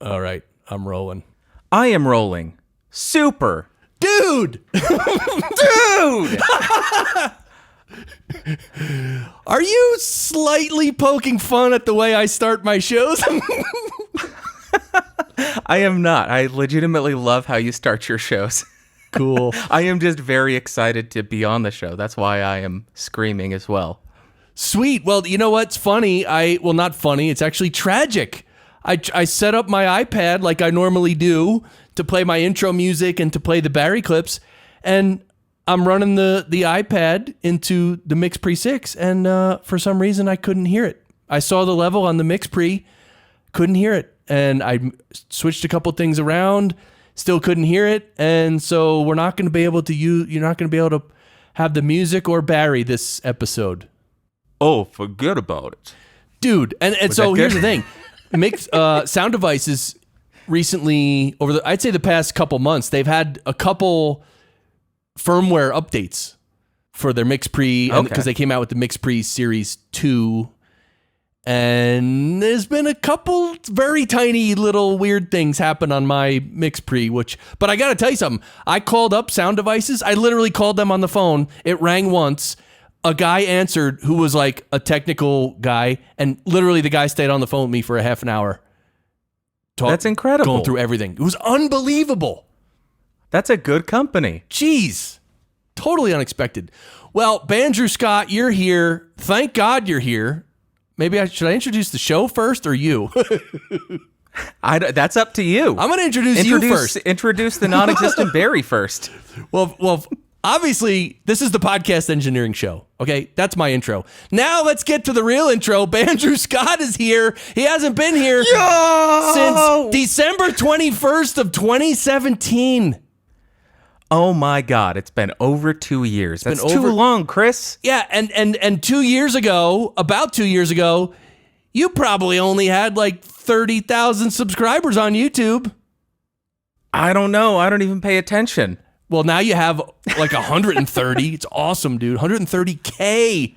All right, I'm rolling. I am rolling. Super. Dude! Dude! Are you slightly poking fun at the way I start my shows? I am not. I legitimately love how you start your shows. Cool. I am just very excited to be on the show. That's why I am screaming as well. Sweet. Well, you know what's funny? Not funny. It's actually tragic. I set up my iPad like I normally do to play my intro music and to play the Barry clips, and I'm running the iPad into the Mix Pre 6, and for some reason I couldn't hear it. I saw the level on the Mix Pre, couldn't hear it, and I switched a couple things around, still couldn't hear it, and so we're not going to be able to you're not going to be able to have the music or Barry this episode. Oh, forget about it. Dude, and so here's the thing. Mix sound devices recently, I'd say the past couple months, they've had a couple firmware updates for their Mix Pre, because they came out with the Mix Pre Series 2, and there's been a couple very tiny little weird things happen on my Mix Pre, but I gotta tell you something. I called up sound devices. I literally called them on the phone. It rang once. A guy answered who was like a technical guy, and literally the guy stayed on the phone with me for a half an hour. That's incredible. Going through everything. It was unbelievable. That's a good company. Jeez. Totally unexpected. Well, Bandrew Scott, you're here. Thank God you're here. Maybe should I introduce the show first or you? That's up to you. I'm going to introduce you first. Introduce the non-existent Barry first. Well, obviously, this is the podcast engineering show. Okay, that's my intro. Now let's get to the real intro. Bandrew Scott is here. He hasn't been here since December 21st of 2017. Oh my God, it's been over 2 years. That's too long, Chris. Yeah, and 2 years ago, about 2 years ago, you probably only had like 30,000 subscribers on YouTube. I don't know. I don't even pay attention. Well, now you have like 130. It's awesome, dude. 130K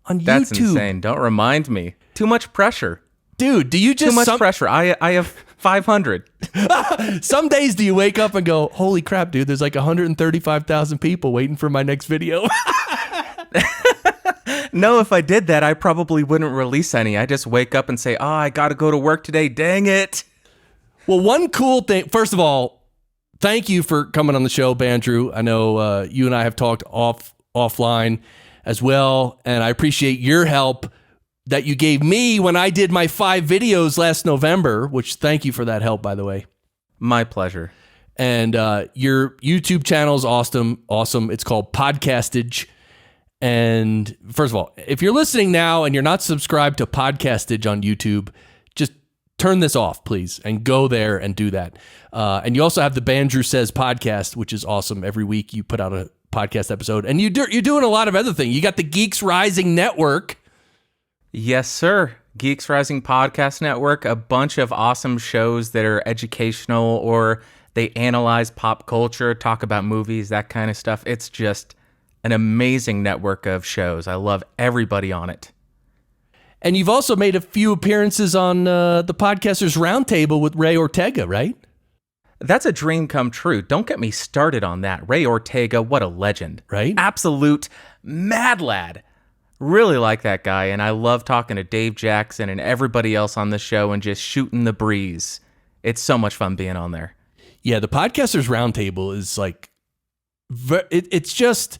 on YouTube. That's insane. Don't remind me. Too much pressure. Dude, do you just... Too much pressure. I have 500. Some days do you wake up and go, holy crap, dude, there's like 135,000 people waiting for my next video. No, if I did that, I probably wouldn't release any. I just wake up and say, I got to go to work today. Dang it. Well, one cool thing... First of all, thank you for coming on the show, Bandrew. I know you and I have talked offline as well, and I appreciate your help that you gave me when I did my 5 videos last November, which thank you for that help, by the way. My pleasure. And your YouTube channel is awesome. It's called Podcastage. And first of all, if you're listening now and you're not subscribed to Podcastage on YouTube, just turn this off, please, and go there and do that. And you also have the Bandrew Says Podcast, which is awesome. Every week you put out a podcast episode. And you're doing a lot of other things. You got the Geeks Rising Network. Yes, sir. Geeks Rising Podcast Network, a bunch of awesome shows that are educational or they analyze pop culture, talk about movies, that kind of stuff. It's just an amazing network of shows. I love everybody on it. And you've also made a few appearances on the Podcasters Roundtable with Ray Ortega, right? That's a dream come true. Don't get me started on that. Ray Ortega, what a legend. Right? Absolute mad lad. Really like that guy, and I love talking to Dave Jackson and everybody else on the show and just shooting the breeze. It's so much fun being on there. Yeah, the Podcasters Roundtable is like, it's just,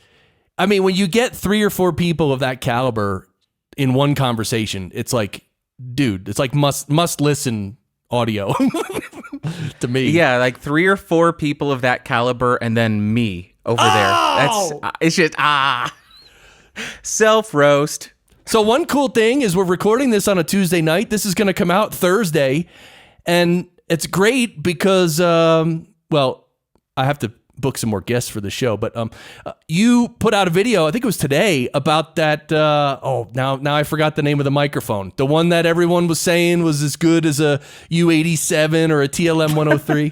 I mean, when you get 3 or 4 people of that caliber in one conversation, it's like, dude, it's like must listen audio to me. Yeah, like 3 or 4 people of that caliber and then me over there. It's just, self-roast. So one cool thing is we're recording this on a Tuesday night. This is going to come out Thursday. And it's great because, well, I have to book some more guests for the show. But you put out a video, I think it was today, about that. Now I forgot the name of the microphone. The one that everyone was saying was as good as a U87 or a TLM 103.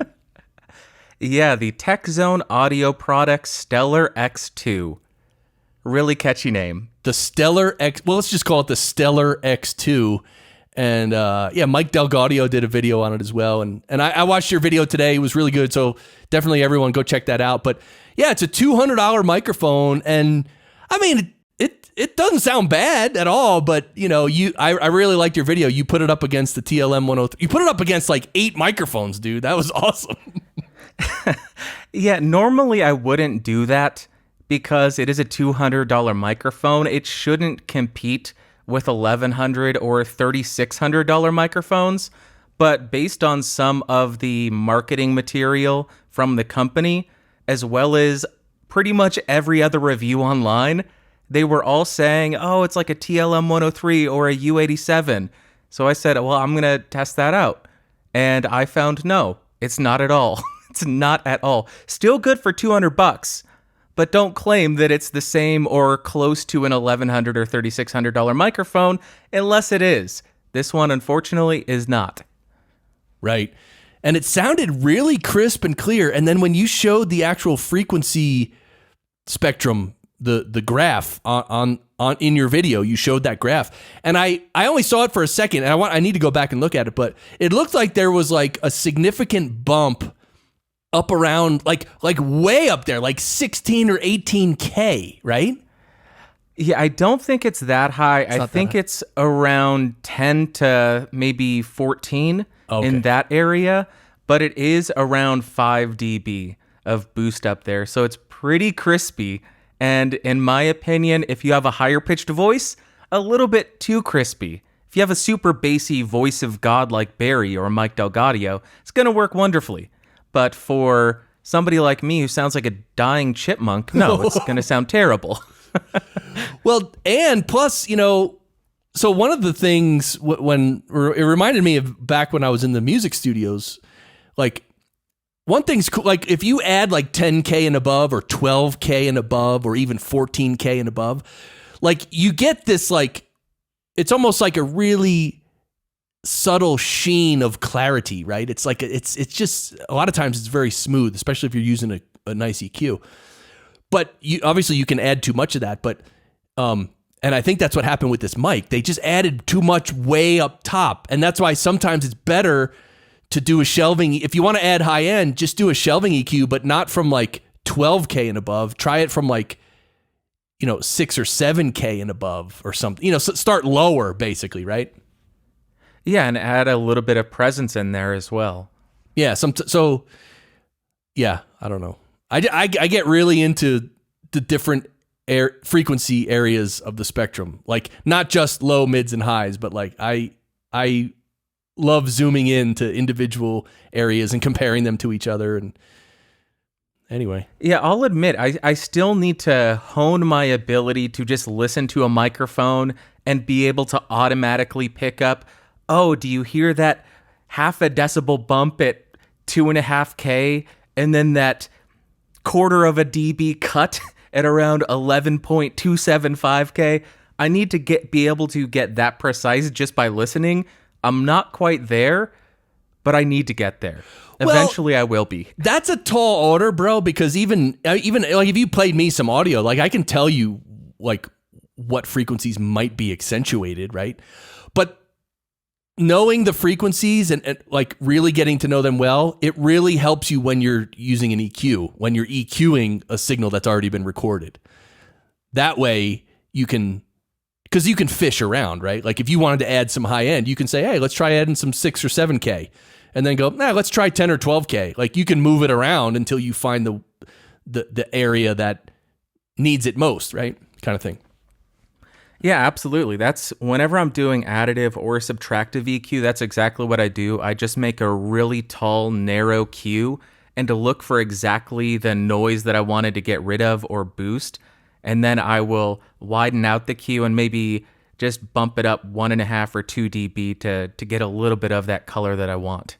Yeah, the Tech Zone audio product Stellar X2. Really catchy name. The Stellar X. Well, let's just call it the Stellar X2. And Mike Delgaudio did a video on it as well. And I watched your video today. It was really good. So definitely everyone go check that out. But yeah, it's a $200 microphone. And I mean, it doesn't sound bad at all. But I really liked your video. You put it up against the TLM 103. You put it up against like 8 microphones, dude. That was awesome. Yeah, normally I wouldn't do that because it is a $200 microphone. It shouldn't compete with $1,100 or $3,600 microphones. But based on some of the marketing material from the company, as well as pretty much every other review online, they were all saying, oh, it's like a TLM 103 or a U87. So I said, well, I'm going to test that out. And I found no, it's not at all. It's not at all. Still good for $200, but don't claim that it's the same or close to an $1,100 or $3,600 microphone unless it is. This one, unfortunately, is not. Right. And it sounded really crisp and clear. And then when you showed the actual frequency spectrum, the graph on in your video, you showed that graph. And I only saw it for a second, and I need to go back and look at it, but it looked like there was like a significant bump up around like way up there, like 16 or 18K, right? Yeah, I don't think it's that high. I think it's around 10 to maybe 14 in that area, but it is around 5 dB of boost up there. So it's pretty crispy. And in my opinion, if you have a higher pitched voice, a little bit too crispy. If you have a super bassy voice of God like Barry or Mike Delgaudio, it's going to work wonderfully. But for somebody like me who sounds like a dying chipmunk, no, it's going to sound terrible. Well, and plus, so one of the things when it reminded me of back when I was in the music studios, like one thing's cool, like if you add like 10K and above or 12K and above or even 14K and above, like you get this like, it's almost like a really subtle sheen of clarity, right? It's like it's just a lot of times it's very smooth, especially if you're using a nice EQ. But obviously you can add too much of that. But and I think that's what happened with this mic. They just added too much way up top, and that's why sometimes it's better to do a shelving. If you want to add high end, just do a shelving EQ, but not from like 12K and above. Try it from like 6 or 7K and above or something. Start lower, basically, right? Yeah, and add a little bit of presence in there as well. Yeah, yeah, I don't know. I get really into the different frequency areas of the spectrum, like not just low, mids, and highs, but like I love zooming into individual areas and comparing them to each other. And anyway, yeah, I'll admit I still need to hone my ability to just listen to a microphone and be able to automatically pick up, oh, do you hear that half a decibel bump at 2.5K and then that quarter of a dB cut at around 11.275K? I need to be able to get that precise just by listening. I'm not quite there, but I need to get there. Eventually, I will be. That's a tall order, bro, because even like if you played me some audio, like I can tell you like what frequencies might be accentuated, right? But knowing the frequencies and like really getting to know them well, it really helps you when you're using an EQ, when you're EQing a signal that's already been recorded. That way you can, because you can fish around, right? Like if you wanted to add some high end, you can say, hey, let's try adding some 6 or 7K and then go, let's try 10 or 12K. Like you can move it around until you find the area that needs it most, right? Kind of thing. Yeah, absolutely. That's whenever I'm doing additive or subtractive EQ, that's exactly what I do. I just make a really tall, narrow Q and to look for exactly the noise that I wanted to get rid of or boost. And then I will widen out the Q and maybe just bump it up 1.5 or 2 dB to get a little bit of that color that I want.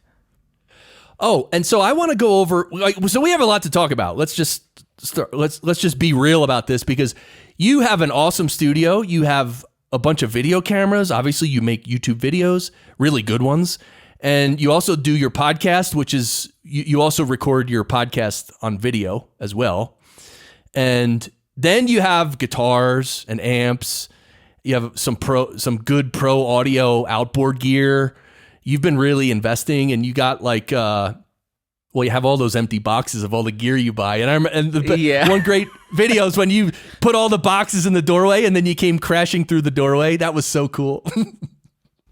Oh, and so I want to go over, so we have a lot to talk about. Let's just start, let's just be real about this, because you have an awesome studio. You have a bunch of video cameras. Obviously, you make YouTube videos, really good ones. And you also do your podcast, which is, you also record your podcast on video as well. And then you have guitars and amps You have some good pro audio outboard gear. You've been really investing, and you got like, you have all those empty boxes of all the gear you buy. And one great video is when you put all the boxes in the doorway, and then you came crashing through the doorway. That was so cool.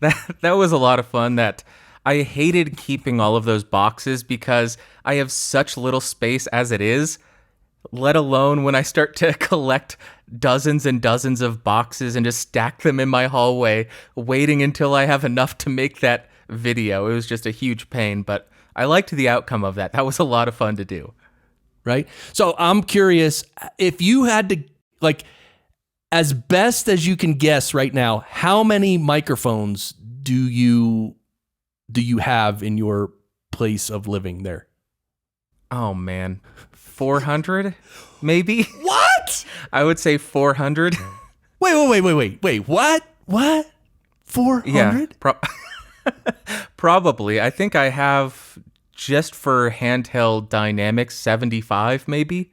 That was a lot of fun. That I hated keeping all of those boxes because I have such little space as it is, let alone when I start to collect dozens and dozens of boxes and just stack them in my hallway, waiting until I have enough to make that video. It was just a huge pain, but I liked the outcome of that. That was a lot of fun to do. Right? So I'm curious, if you had to, like, as best as you can guess right now, how many microphones do you have in your place of living there? Oh, man. 400, maybe? What? I would say 400. Wait, what? 400? Yeah, probably. I think I have, just for handheld dynamics, 75, maybe?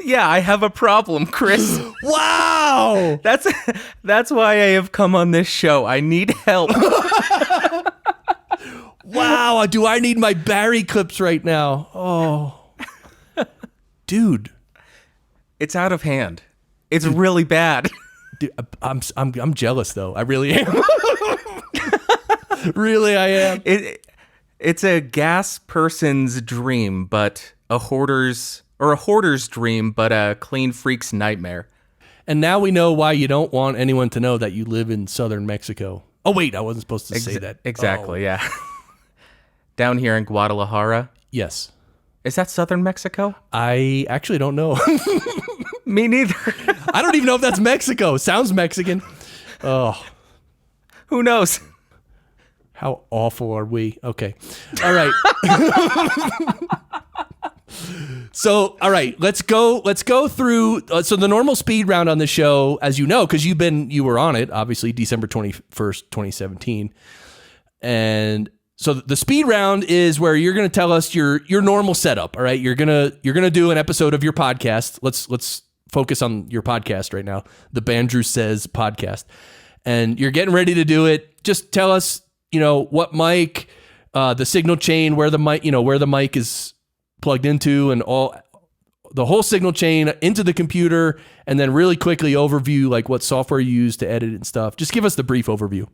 Yeah, I have a problem, Chris. Wow! That's why I have come on this show. I need help. Wow, do I need my Barry clips right now? Oh. Dude. It's out of hand. It's really bad. Dude, I'm jealous though. I really am. Really, I am. It's a gas person's dream, but a hoarder's dream, but a clean freak's nightmare. And now we know why you don't want anyone to know that you live in southern Mexico. Oh wait, I wasn't supposed to say that. Exactly, yeah. Down here in Guadalajara. Yes. Is that southern Mexico? I actually don't know. Me neither. I don't even know if that's Mexico. Sounds Mexican. Oh. Who knows? How awful are we? Okay. All right. So, all right, let's go through. So the normal speed round on the show, as you know, because you were on it, obviously December 21st, 2017. And so the speed round is where you're going to tell us your normal setup. All right. You're going to do an episode of your podcast. Let's focus on your podcast right now. The Bandrew Says Podcast. And you're getting ready to do it. Just tell us, what mic, the signal chain, where the mic is plugged into, and the whole signal chain into the computer, and then really quickly overview like what software you use to edit and stuff. Just give us the brief overview.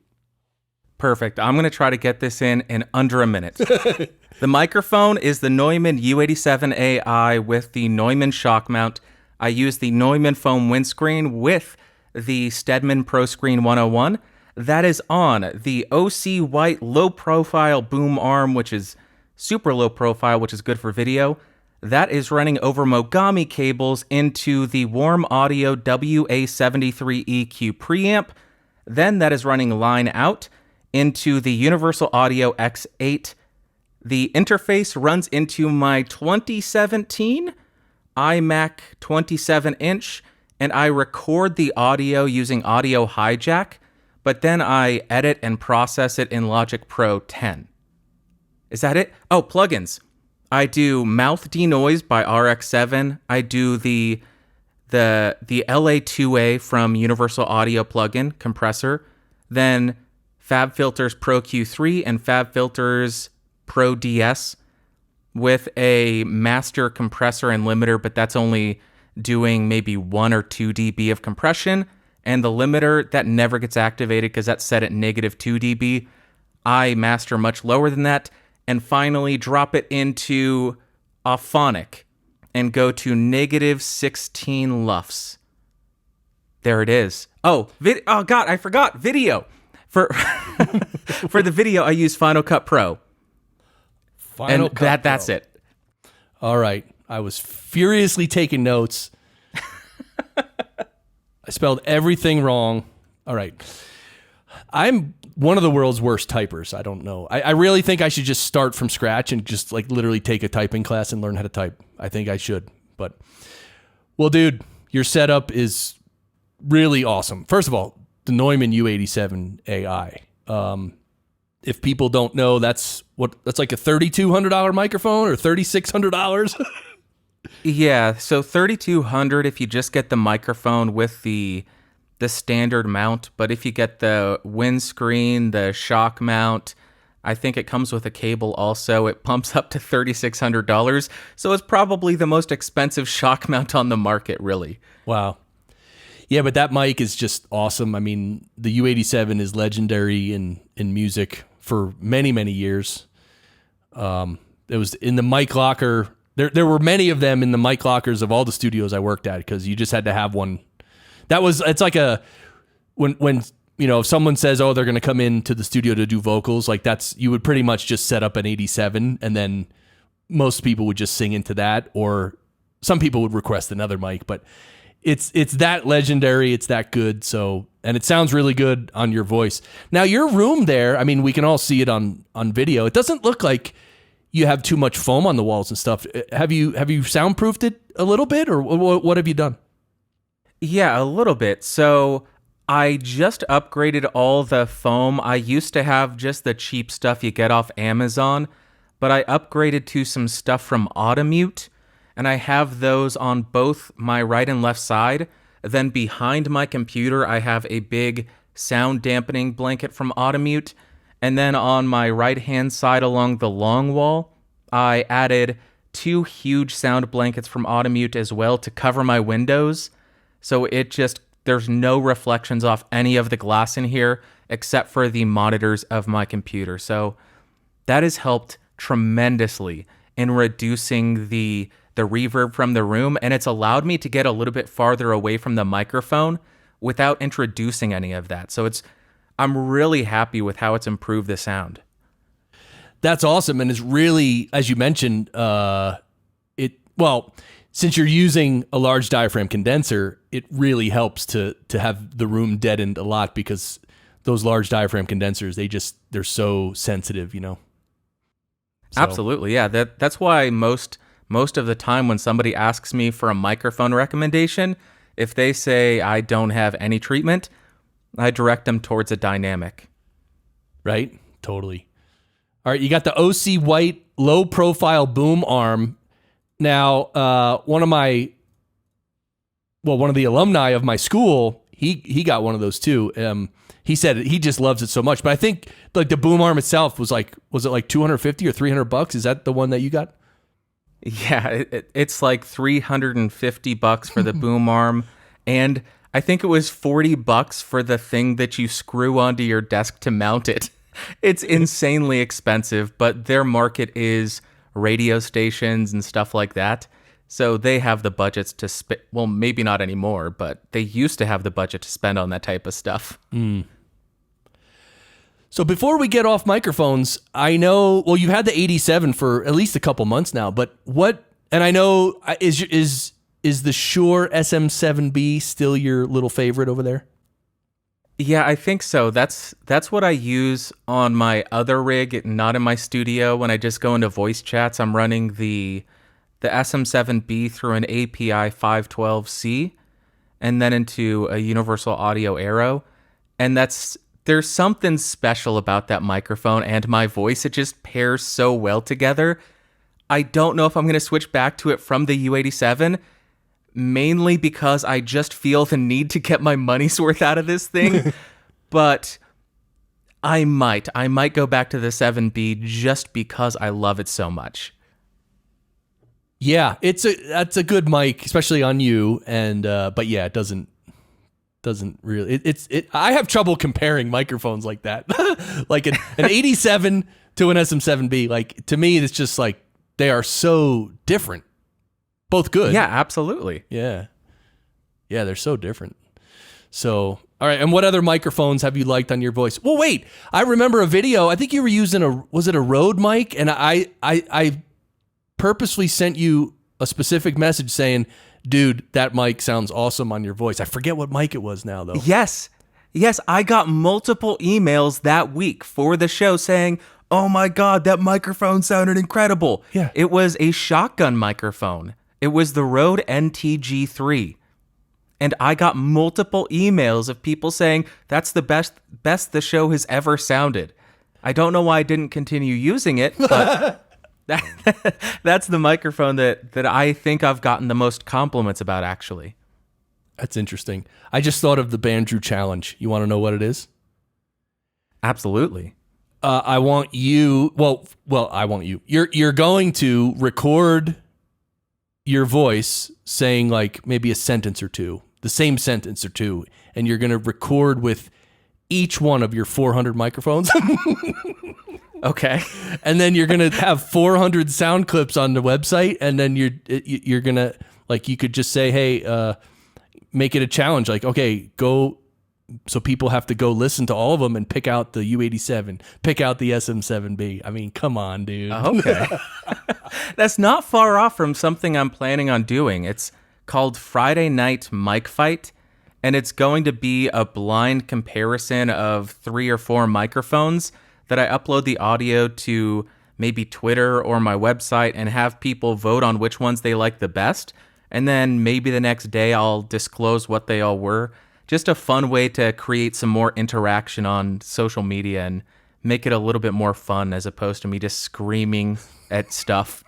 Perfect. I'm going to try to get this in under a minute. The microphone is the Neumann U87ai with the Neumann shock mount. I use the Neumann foam windscreen with the Stedman Pro Screen 101. That is on the OC White low profile boom arm, which is super low profile, which is good for video. That is running over Mogami cables into the Warm Audio WA73 EQ preamp. Then that is running line out into the Universal Audio X8. The interface runs into my 2017 iMac 27-inch, and I record the audio using Audio Hijack, but then I edit and process it in Logic Pro 10. Is that it? Oh, plugins. I do Mouth Denoise by RX7. I do the LA-2A from Universal Audio plugin, compressor. Then Fabfilter's Pro Q3 and Fabfilter's Pro DS with a master compressor and limiter, but that's only doing maybe 1 or 2 dB of compression. And the limiter, that never gets activated because that's set at negative 2 dB. I master much lower than that. And finally drop it into Auphonic and go to negative 16 LUFS. There it is. Oh God, I forgot video. For the video, I use Final Cut Pro. That's it. All right. I was furiously taking notes. I spelled everything wrong. All right. I'm one of the world's worst typers. I don't know. I really think I should just start from scratch and just like literally take a typing class and learn how to type. I think I should. But, well, dude, your setup is really awesome. First of all, the Neumann U87ai. If people don't know, that's like a $3,200 microphone or $3,600. Yeah, so 3200 if you just get the microphone with the standard mount, but if you get the windscreen, the shock mount, I think it comes with a cable also. It pumps up to $3,600, so it's probably the most expensive shock mount on the market, really. Wow. Yeah, but that mic is just awesome. I mean, the U87 is legendary in music for many, many years. It was in the mic locker. There were many of them in the mic lockers of all the studios I worked at because you just had to have one. It's like when if someone says, oh, they're going to come into the studio to do vocals, like you would pretty much just set up an 87 and then most people would just sing into that, or some people would request another mic, but it's that legendary. It's that good. So, and it sounds really good on your voice. Now your room there, I mean, we can all see it on video. It doesn't look like you have too much foam on the walls and stuff. Have you soundproofed it a little bit, or what have you done? Yeah, a little bit. So I just upgraded all the foam. I used to have just the cheap stuff you get off Amazon, but I upgraded to some stuff from Audimute, and I have those on both my right and left side. Then behind my computer, I have a big sound dampening blanket from Audimute. And then on my right-hand side along the long wall, I added 2 huge sound blankets from Audimute as well to cover my windows. So there's no reflections off any of the glass in here except for the monitors of my computer. So that has helped tremendously in reducing the reverb from the room, and it's allowed me to get a little bit farther away from the microphone without introducing any of that. So I'm really happy with how it's improved the sound. That's awesome, and it's really, as you mentioned, since you're using a large diaphragm condenser, it really helps to have the room deadened a lot because those large diaphragm condensers, they're so sensitive, So. Absolutely, yeah. That's why most of the time when somebody asks me for a microphone recommendation, if they say I don't have any treatment, I direct them towards a dynamic. Right? Totally. All right, you got the OC White low profile boom arm. Now, one of the alumni of my school, he got one of those too. He said he just loves it so much. But I think like the boom arm itself was it like $250 or $300? Is that the one that you got? Yeah, it's like $350 for the boom arm, and I think it was $40 for the thing that you screw onto your desk to mount it. It's insanely expensive, but their market is radio stations and stuff like that. So they have the budgets to spend. Well, maybe not anymore, but they used to have the budget to spend on that type of stuff. Mm. So before we get off microphones, I know, you've had the 87 for at least a couple months now, but and I know, is the Shure SM7B still your little favorite over there? Yeah, I think so. That's what I use on my other rig, not in my studio. When I just go into voice chats, I'm running the SM7B through an API 512C and then into a Universal Audio Aero. And there's something special about that microphone and my voice. It just pairs so well together. I don't know if I'm going to switch back to it from the U87, mainly because I just feel the need to get my money's worth out of this thing. But I might go back to the 7B just because I love it so much. Yeah, that's a good mic, especially on you. And but yeah, it doesn't really. I have trouble comparing microphones like that, like an 87 to an SM7B. Like to me, it's just like they are so different. Both good. Yeah, absolutely. Yeah, they're so different. So, all right. And what other microphones have you liked on your voice? Well, wait. I remember a video. I think you were using was it a RODE mic? And I purposely sent you a specific message saying, dude, that mic sounds awesome on your voice. I forget what mic it was now, though. Yes, I got multiple emails that week for the show saying, oh my God, that microphone sounded incredible. Yeah. It was a shotgun microphone. It was the RODE NTG3. And I got multiple emails of people saying, that's the best the show has ever sounded. I don't know why I didn't continue using it, but That's the microphone that I think I've gotten the most compliments about, actually. That's interesting. I just thought of the Bandrew challenge. You want to know what it is? Absolutely. I want you. Well, I want you. You're going to record your voice saying like maybe a sentence or two, the same sentence or two, and you're going to record with each one of your 400 microphones. Okay. And then you're going to have 400 sound clips on the website, and then you're going to, like, you could just say, hey, make it a challenge. Like, okay, go, so people have to go listen to all of them and pick out the U87, pick out the SM7B. I mean, come on, dude. Okay. That's not far off from something I'm planning on doing. It's called Friday Night Mic Fight, and it's going to be a blind comparison of 3 or 4 microphones that I upload the audio to maybe Twitter or my website and have people vote on which ones they like the best. And then maybe the next day I'll disclose what they all were. Just a fun way to create some more interaction on social media and make it a little bit more fun as opposed to me just screaming at stuff.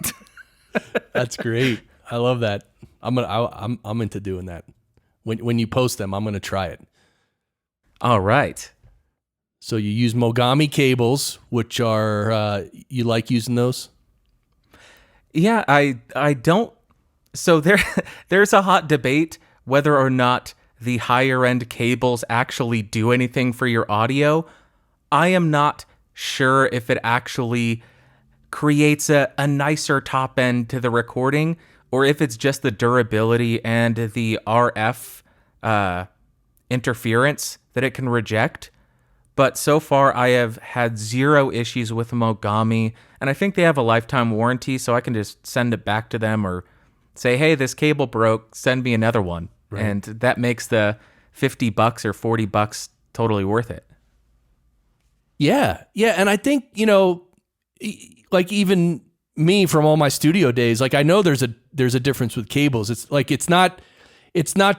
That's great. I love that. I'm into doing that. When you post them, I'm going to try it. All right. So you use Mogami cables, which are, you like using those? Yeah, I don't. So there's a hot debate whether or not the higher end cables actually do anything for your audio. I am not sure if it actually creates a nicer top end to the recording, or if it's just the durability and the RF interference that it can reject. But so far, I have had 0 issues with Mogami, and I think they have a lifetime warranty, so I can just send it back to them or say, hey, this cable broke, send me another one. Right. And that makes the $50 or $40 totally worth it. Yeah, and I think, like even me from all my studio days, like I know there's a difference with cables. It's like it's not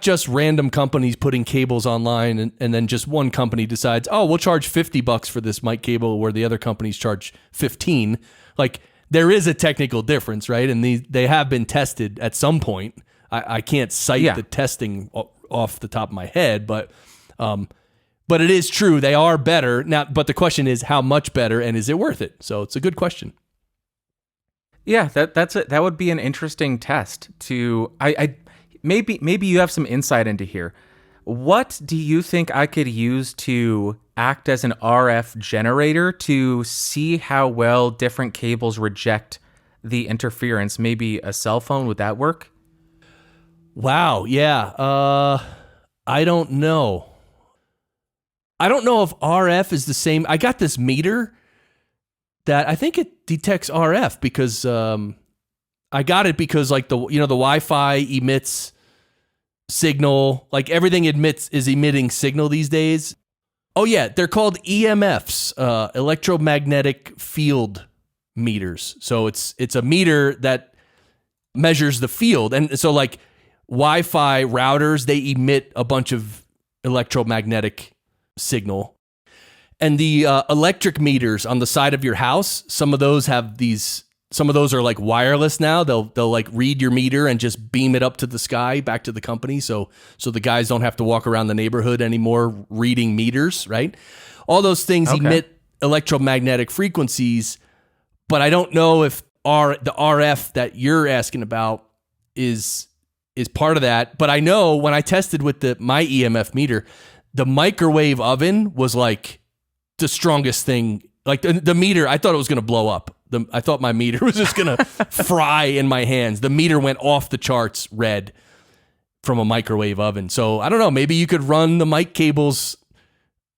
just random companies putting cables online and then just one company decides, oh, we'll charge $50 for this mic cable where the other companies charge $15. Like there is a technical difference, right? And they have been tested at some point. I can't cite the testing off the top of my head, but it is true. They are better now, but the question is how much better and is it worth it? So it's a good question. Yeah, that's it. That would be an interesting test to, maybe you have some insight into here. What do you think I could use to act as an RF generator to see how well different cables reject the interference? Maybe a cell phone, would that work? Wow, yeah. I don't know. I don't know if RF is the same. I got this meter that I think it detects RF because I got it because like the Wi-Fi emits signal, like everything is emitting signal these days. Oh yeah, they're called EMFs, electromagnetic field meters. So it's a meter that measures the field, and so like Wi-Fi routers, they emit a bunch of electromagnetic signal. And the electric meters on the side of your house, some of those are like wireless now. They'll like read your meter and just beam it up to the sky back to the company. So the guys don't have to walk around the neighborhood anymore reading meters, right? All those things emit electromagnetic frequencies, but I don't know if the RF that you're asking about is part of that. But I know when I tested with my EMF meter, the microwave oven was like the strongest thing. Like the meter, I thought it was going to blow up. I thought my meter was just going to fry in my hands. The meter went off the charts red from a microwave oven. So I don't know, maybe you could run the mic cables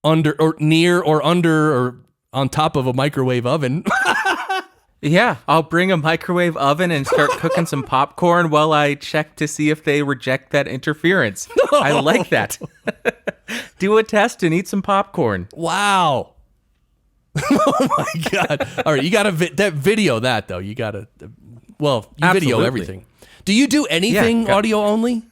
under or near or under or on top of a microwave oven. Yeah, I'll bring a microwave oven and start cooking some popcorn while I check to see if they reject that interference. No. I like that. Do a test and eat some popcorn. Wow. Oh my God. All right, you got to video that though. You got to, you video everything. Do you do anything audio only?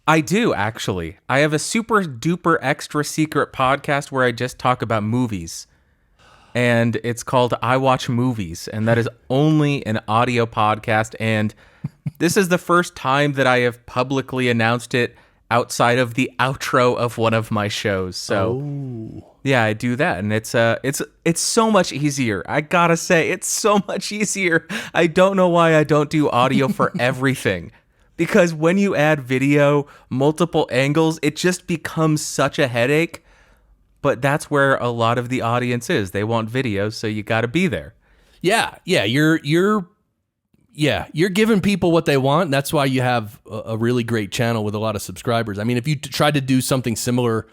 I do, actually. I have a super duper extra secret podcast where I just talk about movies. and it's called I Watch Movies, and that is only an audio podcast, and this is the first time that I have publicly announced it outside of the outro of one of my shows. So yeah, I do that, and it's so much easier. I gotta say, it's so much easier. I don't know why I don't do audio for everything, because when you add video, multiple angles, it just becomes such a headache. But that's where a lot of the audience is. They want video, so you got to be there. Yeah, you're giving people what they want. And that's why you have a really great channel with a lot of subscribers. I mean, if you tried to do something similar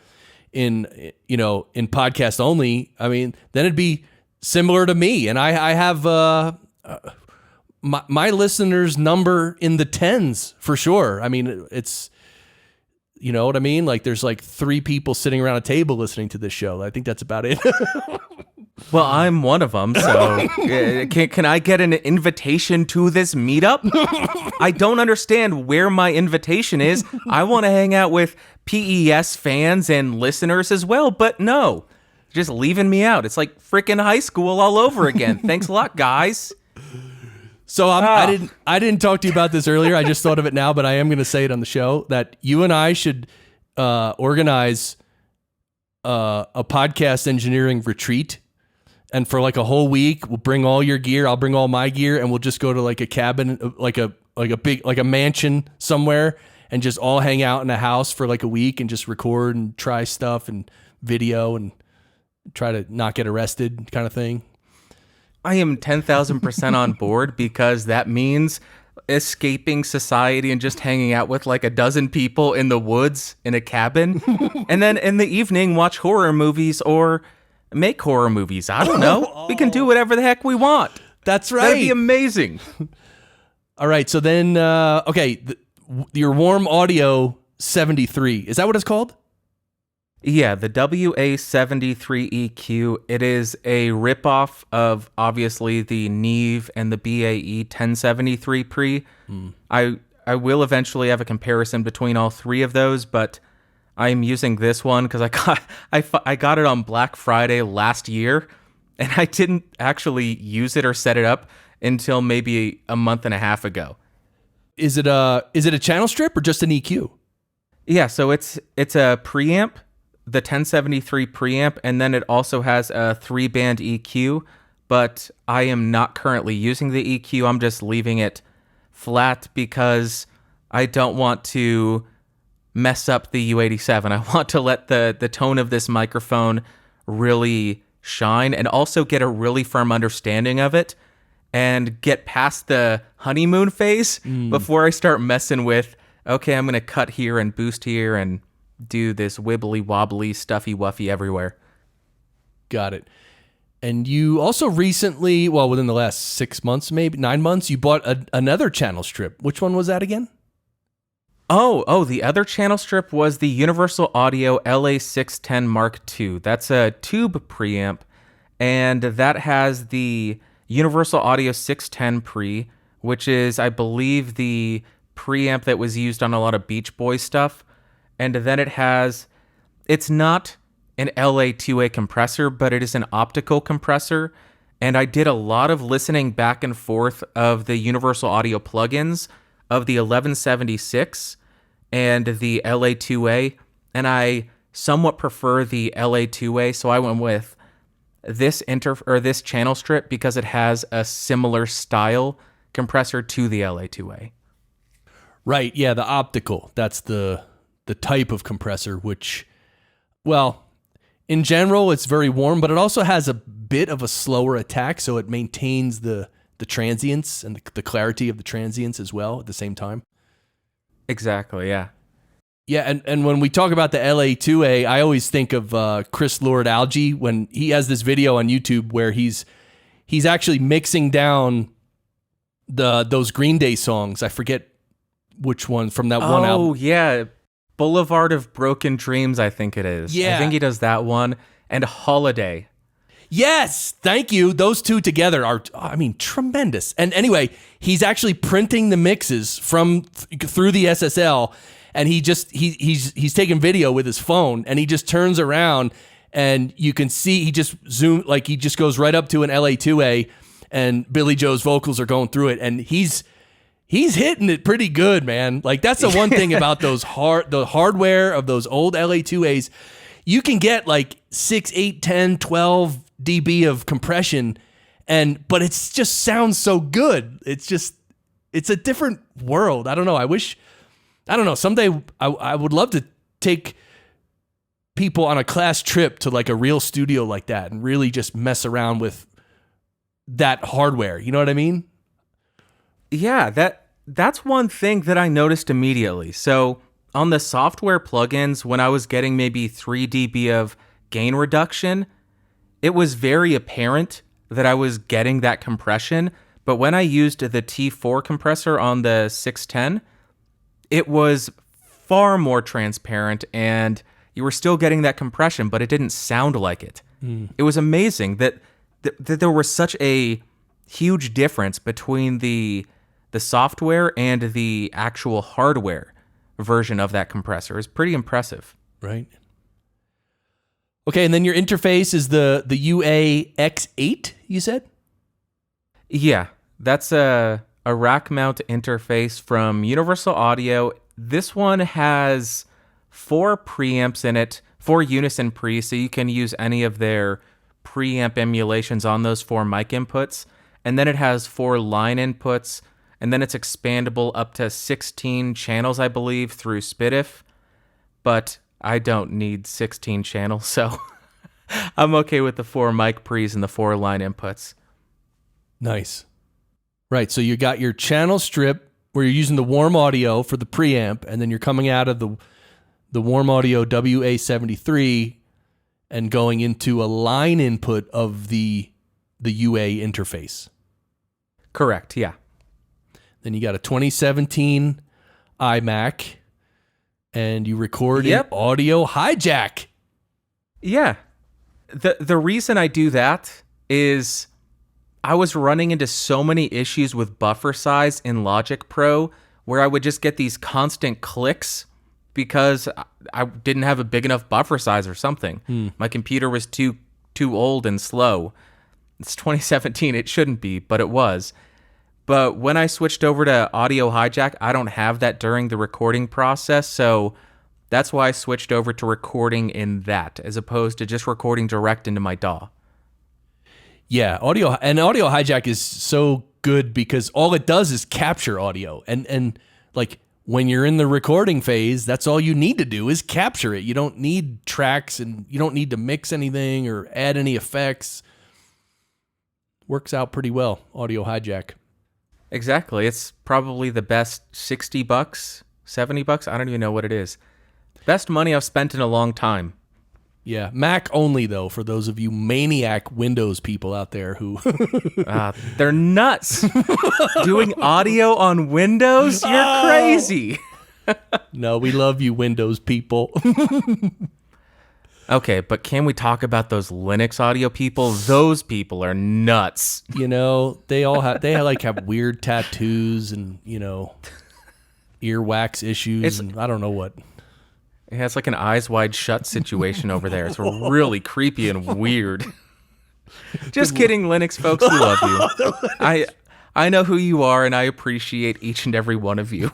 in podcast only, I mean, then it'd be similar to me. And I have my listeners number in the tens for sure. I mean, it's, you know what I mean? Like there's like 3 people sitting around a table listening to this show. I think that's about it. Well, I'm one of them, so can I get an invitation to this meetup? I don't understand where my invitation is. I want to hang out with PES fans and listeners as well, but no, just leaving me out. It's like freaking high school all over again. Thanks a lot, guys. So I didn't talk to you about this earlier. I just thought of it now, but I am going to say it on the show that you and I should organize a podcast engineering retreat. And for like a whole week, we'll bring all your gear. I'll bring all my gear, and we'll just go to like a cabin, like a mansion somewhere, and just all hang out in a house for like a week and just record and try stuff and video and try to not get arrested, kind of thing. I am 10,000% on board, because that means escaping society and just hanging out with like a dozen people in the woods in a cabin. And then in the evening, watch horror movies or make horror movies. I don't know. We can do whatever the heck we want. That's right. That'd be amazing. All right. So then, your Warm Audio 73. Is that what it's called? Yeah, the WA73 EQ. It is a ripoff of obviously the Neve and the BAE 1073 pre. I will eventually have a comparison between all 3 of those, but I'm using this one because I got it on Black Friday last year, and I didn't actually use it or set it up until maybe a month and a half ago. Is it a channel strip or just an EQ? Yeah, so it's a preamp, the 1073 preamp, and then it also has a 3-band EQ, but I am not currently using the EQ. I'm just leaving it flat because I don't want to mess up the U87. I want to let the tone of this microphone really shine and also get a really firm understanding of it and get past the honeymoon phase before I start messing with, okay, I'm going to cut here and boost here and do this wibbly wobbly stuffy wuffy everywhere. Got it. And you also recently, well, within the last 6 months, maybe 9 months, you bought another channel strip. Which one was that again? Oh, the other channel strip was the Universal Audio LA-610 Mark II. That's a tube preamp, and that has the Universal Audio 610 pre, which is, I believe, the preamp that was used on a lot of Beach Boys stuff. And then it's not an LA-2A compressor, but it is an optical compressor. And I did a lot of listening back and forth of the Universal Audio plugins of the 1176 and the LA-2A. And I somewhat prefer the LA-2A, so I went with this this channel strip because it has a similar style compressor to the LA-2A. Right, yeah, the optical. That's the type of compressor, which, well, in general, it's very warm, but it also has a bit of a slower attack, so it maintains the transients and the clarity of the transients as well at the same time. Exactly, yeah. Yeah, and when we talk about the LA-2A, I always think of Chris Lord Algae when he has this video on YouTube where he's actually mixing down those Green Day songs. I forget which one from that one album. Oh, yeah. Boulevard of Broken Dreams, I think it is. Yeah. I think he does that one. And Holiday. Yes, thank you. Those two together are, tremendous. And anyway, he's actually printing the mixes through the SSL, and he's taking video with his phone, and he just turns around and you can see he just goes right up to an LA-2A, and Billy Joe's vocals are going through it, and he's hitting it pretty good, man. Like, that's the one thing about the hardware of those old LA-2As. You can get like 6, 8, 10, 12 dB of compression, but it just sounds so good. It's a different world. I don't know. Someday I would love to take people on a class trip to like a real studio like that and really just mess around with that hardware. You know what I mean? Yeah, that's one thing that I noticed immediately. So on the software plugins, when I was getting maybe 3 dB of gain reduction, it was very apparent that I was getting that compression. But when I used the T4 compressor on the 610, it was far more transparent, and you were still getting that compression, but it didn't sound like it. It was amazing that there was such a huge difference between the software and the actual hardware version of that compressor. Is pretty impressive. Right. Okay, and then your interface is the UA-X8, you said? Yeah, that's a rack mount interface from Universal Audio. This one has 4 preamps in it, 4 unison pre, so you can use any of their preamp emulations on those 4 mic inputs. And then it has 4 line inputs, and then it's expandable up to 16 channels, I believe, through SPDIF. But I don't need 16 channels, so I'm okay with the 4 mic pre's and the 4 line inputs. Nice. Right, so you got your channel strip where you're using the Warm Audio for the preamp, and then you're coming out of the Warm Audio WA73 and going into a line input of the UA interface. Correct, yeah. Then you got a 2017 iMac, and you record in Audio Hijack. Yeah. The reason I do that is I was running into so many issues with buffer size in Logic Pro where I would just get these constant clicks because I didn't have a big enough buffer size or something. My computer was too old and slow. It's 2017. It shouldn't be, but it was. But when I switched over to Audio Hijack, I don't have that during the recording process, so that's why I switched over to recording in that, as opposed to just recording direct into my DAW. Yeah, Audio Hijack is so good because all it does is capture audio, and like when you're in the recording phase, that's all you need to do is capture it. You don't need tracks, and you don't need to mix anything or add any effects. Works out pretty well, Audio Hijack. Exactly. It's probably the best $60, $70. I don't even know what it is. Best money I've spent in a long time. Yeah, Mac only, though, for those of you maniac Windows people out there who... they're nuts. Doing audio on Windows? You're crazy. No, we love you, Windows people. Okay, but can we talk about those Linux audio people? Those people are nuts. You know, they have weird tattoos and, you know, earwax issues and I don't know what. Yeah, it's like an eyes wide shut situation over there. It's really creepy and weird. Just kidding, Linux folks. We love you. I know who you are, and I appreciate each and every one of you.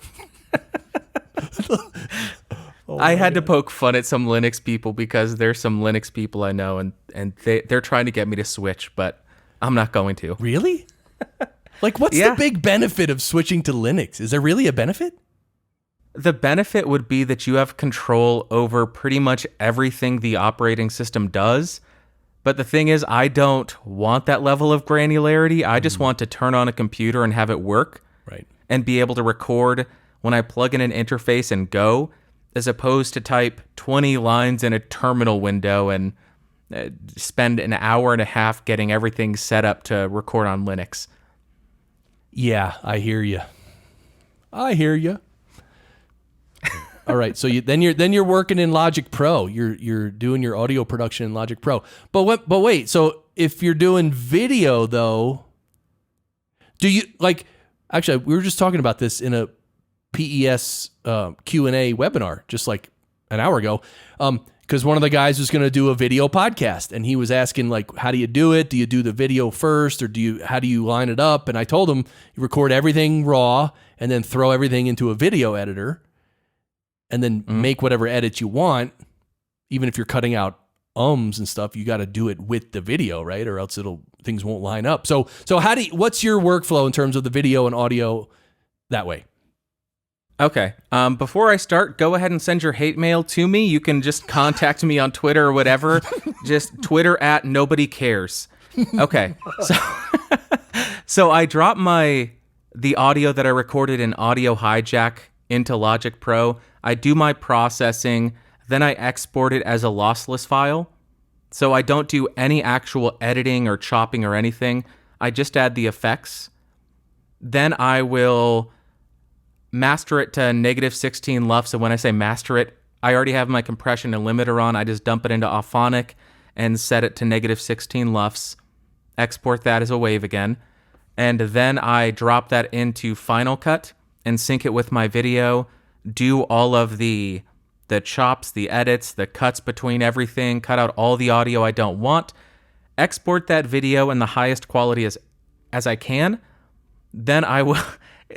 I had to poke fun at some Linux people because there's some Linux people I know, and they're trying to get me to switch, but I'm not going to. Really? Like, what's the big benefit of switching to Linux? Is there really a benefit? The benefit would be that you have control over pretty much everything the operating system does. But the thing is, I don't want that level of granularity. I just want to turn on a computer and have it work. Right. And be able to record when I plug in an interface and go, as opposed to type 20 lines in a terminal window and spend an hour and a half getting everything set up to record on Linux. Yeah, I hear you. All right, so then you're working in Logic Pro. You're doing your audio production in Logic Pro. But wait, so if you're doing video though, do you like? Actually, we were just talking about this in a PES Q&A webinar just like an hour ago. because one of the guys was going to do a video podcast, and he was asking, like, how do you do it? Do you do the video first, or how do you line it up? And I told him, you record everything raw and then throw everything into a video editor and then make whatever edits you want. Even if you're cutting out ums and stuff, you got to do it with the video, right? Or else things won't line up. So what's your workflow in terms of the video and audio that way? Okay. Before I start, go ahead and send your hate mail to me. You can just contact me on Twitter or whatever. Just Twitter at nobody cares. Okay. So I dropped the audio that I recorded in Audio Hijack into Logic Pro. I do my processing, then I export it as a lossless file. So I don't do any actual editing or chopping or anything. I just add the effects. Then I will master it to -16 LUFS. So when I say master it, I already have my compression and limiter on. I just dump it into Auphonic and set it to -16 LUFS. Export that as a wave again. And then I drop that into Final Cut and sync it with my video. Do all of the chops, the edits, the cuts between everything. Cut out all the audio I don't want. Export that video in the highest quality as I can. Then I will...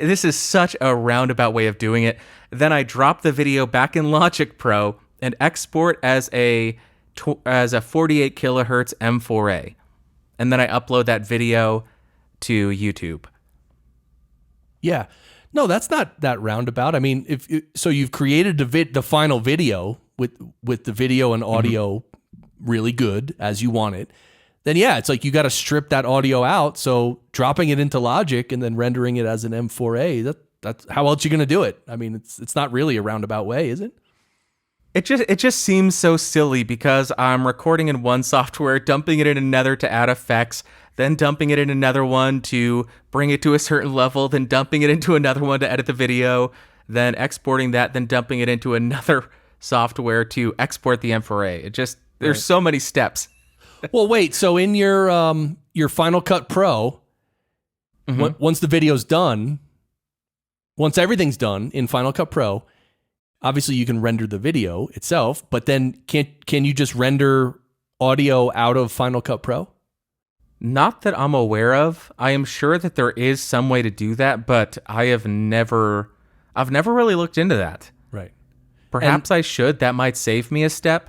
This is such a roundabout way of doing it. Then I drop the video back in Logic Pro and export as a 48 kilohertz M4A. And then I upload that video to YouTube. Yeah. No, that's not that roundabout. I mean, so you've created the final video with the video and audio really good as you want it. Then yeah, it's like you got to strip that audio out. So dropping it into Logic and then rendering it as an M4A, that's how else you going to do it? I mean, it's not really a roundabout way, is it? It just seems so silly because I'm recording in one software, dumping it in another to add effects, then dumping it in another one to bring it to a certain level, then dumping it into another one to edit the video, then exporting that, then dumping it into another software to export the M4A. There's so many steps. Well, wait. So in your Final Cut Pro, once the video's done, once everything's done in Final Cut Pro, obviously you can render the video itself. But then can you just render audio out of Final Cut Pro? Not that I'm aware of. I am sure that there is some way to do that, but I've never really looked into that. Right. Perhaps I should. That might save me a step.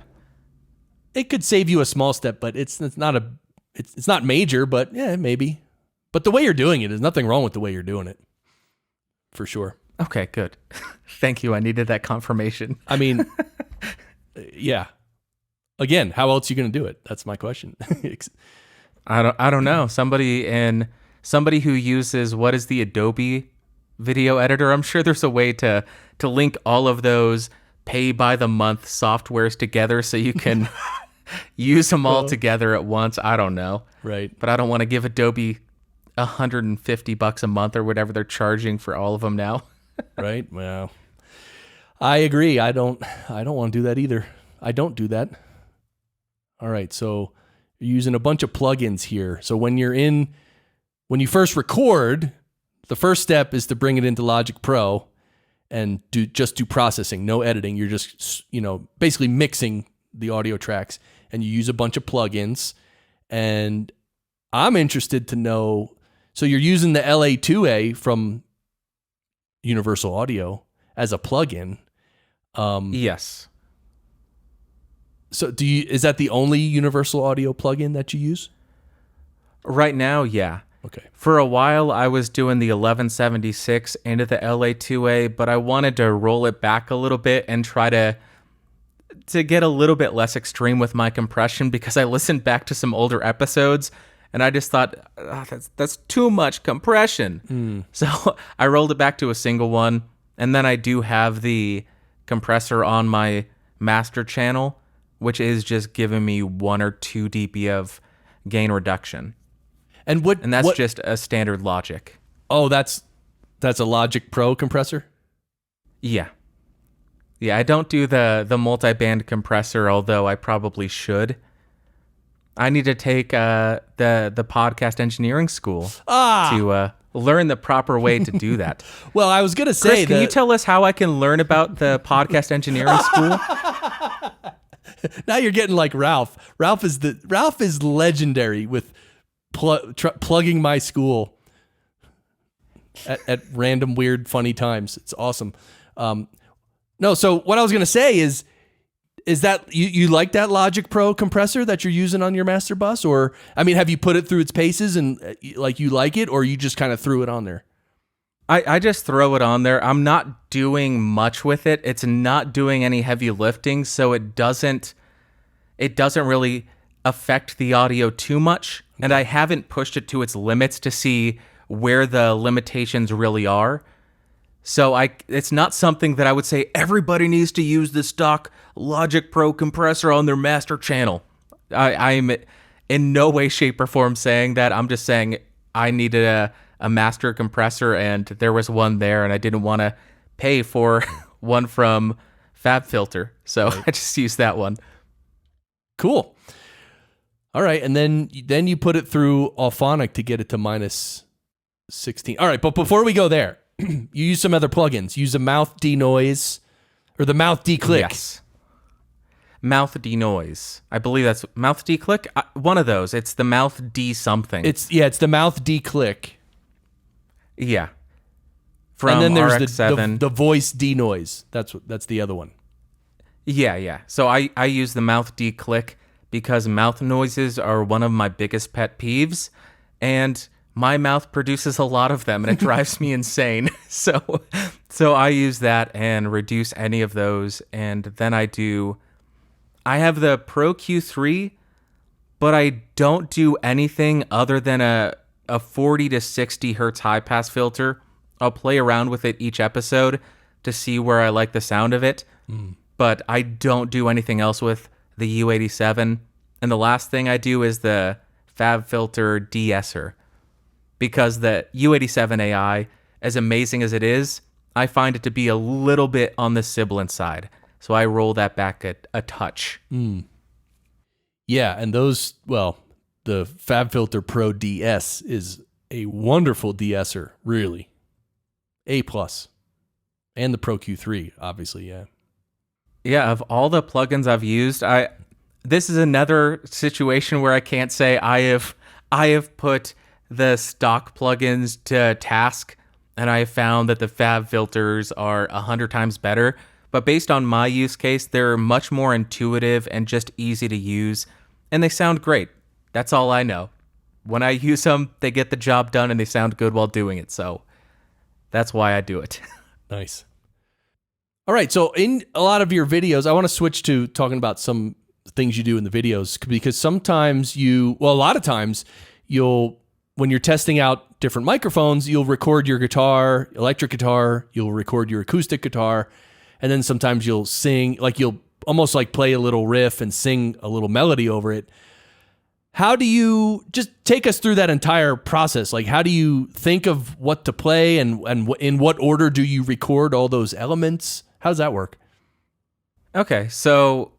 It could save you a small step, but it's not major, but yeah, maybe. But the way you're doing it, there's nothing wrong with the way you're doing it. For sure. Okay, good. Thank you. I needed that confirmation. I mean, yeah. Again, how else are you going to do it? That's my question. I don't know. Somebody who uses, what is the Adobe video editor? I'm sure there's a way to link all of those pay by the month softwares together so you can use them all together at once. I don't know. Right. But I don't want to give Adobe $150 a month or whatever they're charging for all of them now. Right. Well, I agree. I don't want to do that either. I don't do that. All right. So you're using a bunch of plugins here. So when you first record, the first step is to bring it into Logic Pro and do processing, no editing. You're just, basically mixing the audio tracks, and you use a bunch of plugins. And I'm interested to know, so you're using the LA-2A from Universal Audio as a plugin. Yes. So is that the only Universal Audio plugin that you use? Right now, yeah. Okay. For a while, I was doing the 1176 into the LA-2A, but I wanted to roll it back a little bit and try to get a little bit less extreme with my compression, because I listened back to some older episodes and I just thought, that's too much compression. So I rolled it back to a single one, and then I do have the compressor on my master channel, which is just giving me 1 or 2 dB of gain reduction. And that's just a standard Logic. Oh, that's a Logic Pro compressor? Yeah. Yeah, I don't do the multi-band compressor, although I probably should. I need to take the podcast engineering school to learn the proper way to do that. Well, I was going to say, Chris, can you tell us how I can learn about the podcast engineering school? Now you're getting like Ralph. Ralph is legendary with plugging my school at random weird funny times. It's awesome. No, so what I was gonna say is that you like that Logic Pro compressor that you're using on your master bus, or I mean, have you put it through its paces and like you like it, or you just kind of threw it on there? I just throw it on there. I'm not doing much with it. It's not doing any heavy lifting, so it doesn't really affect the audio too much. And I haven't pushed it to its limits to see where the limitations really are. So it's not something that I would say everybody needs to use the stock Logic Pro compressor on their master channel. I'm in no way, shape, or form saying that. I'm just saying I needed a master compressor, and there was one there, and I didn't want to pay for one from Fabfilter, so I just used that one. Cool. All right, and then you put it through Auphonic to get it to minus 16. All right, but before we go there, you use some other plugins. Use a mouth denoise or the mouth declick. Yes. Mouth denoise. I believe that's mouth declick. One of those. It's the mouth D something. It's the mouth declick. Yeah. From and then there's RX7. the voice denoise. That's the other one. Yeah. So I use the mouth declick because mouth noises are one of my biggest pet peeves, and my mouth produces a lot of them, and it drives me insane. So I use that and reduce any of those, and then I have the Pro Q3, but I don't do anything other than a 40 to 60 hertz high pass filter. I'll play around with it each episode to see where I like the sound of it, but I don't do anything else with the U87. And the last thing I do is the Fabfilter de-esser, because the U87ai, as amazing as it is, I find it to be a little bit on the sibilant side. So I roll that back a touch. Yeah, and the Fabfilter Pro DS is a wonderful de-esser, really. A+. And the Pro Q3, obviously, yeah. Yeah, of all the plugins I've used, this is another situation where I can't say I have put the stock plugins to task, and I have found that the Fabfilters are 100 times better. But based on my use case, they're much more intuitive and just easy to use, and they sound great. That's all I know. When I use them, they get the job done, and they sound good while doing it. So that's why I do it. Nice. All right, so in a lot of your videos, I want to switch to talking about some things you do in the videos, because sometimes a lot of times when you're testing out different microphones, you'll record your guitar, electric guitar, you'll record your acoustic guitar, and then sometimes you'll sing, like you'll almost like play a little riff and sing a little melody over it. How do you just take us through that entire process? Like, how do you think of what to play, and in what order do you record all those elements? How does that work? Okay, so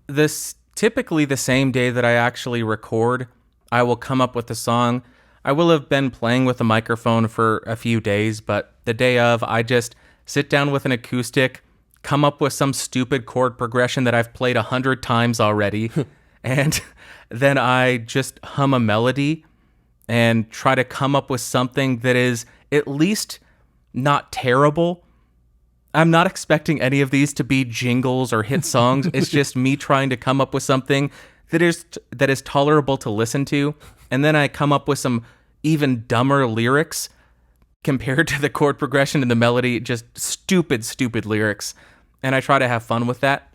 this typically the same day that I actually record, I will come up with a song. I will have been playing with a microphone for a few days, but the day of, I just sit down with an acoustic, come up with some stupid chord progression that I've played 100 times already, and then I just hum a melody and try to come up with something that is at least not terrible. I'm not expecting any of these to be jingles or hit songs. It's just me trying to come up with something that is tolerable to listen to, and then I come up with some even dumber lyrics compared to the chord progression and the melody, just stupid lyrics, and I try to have fun with that.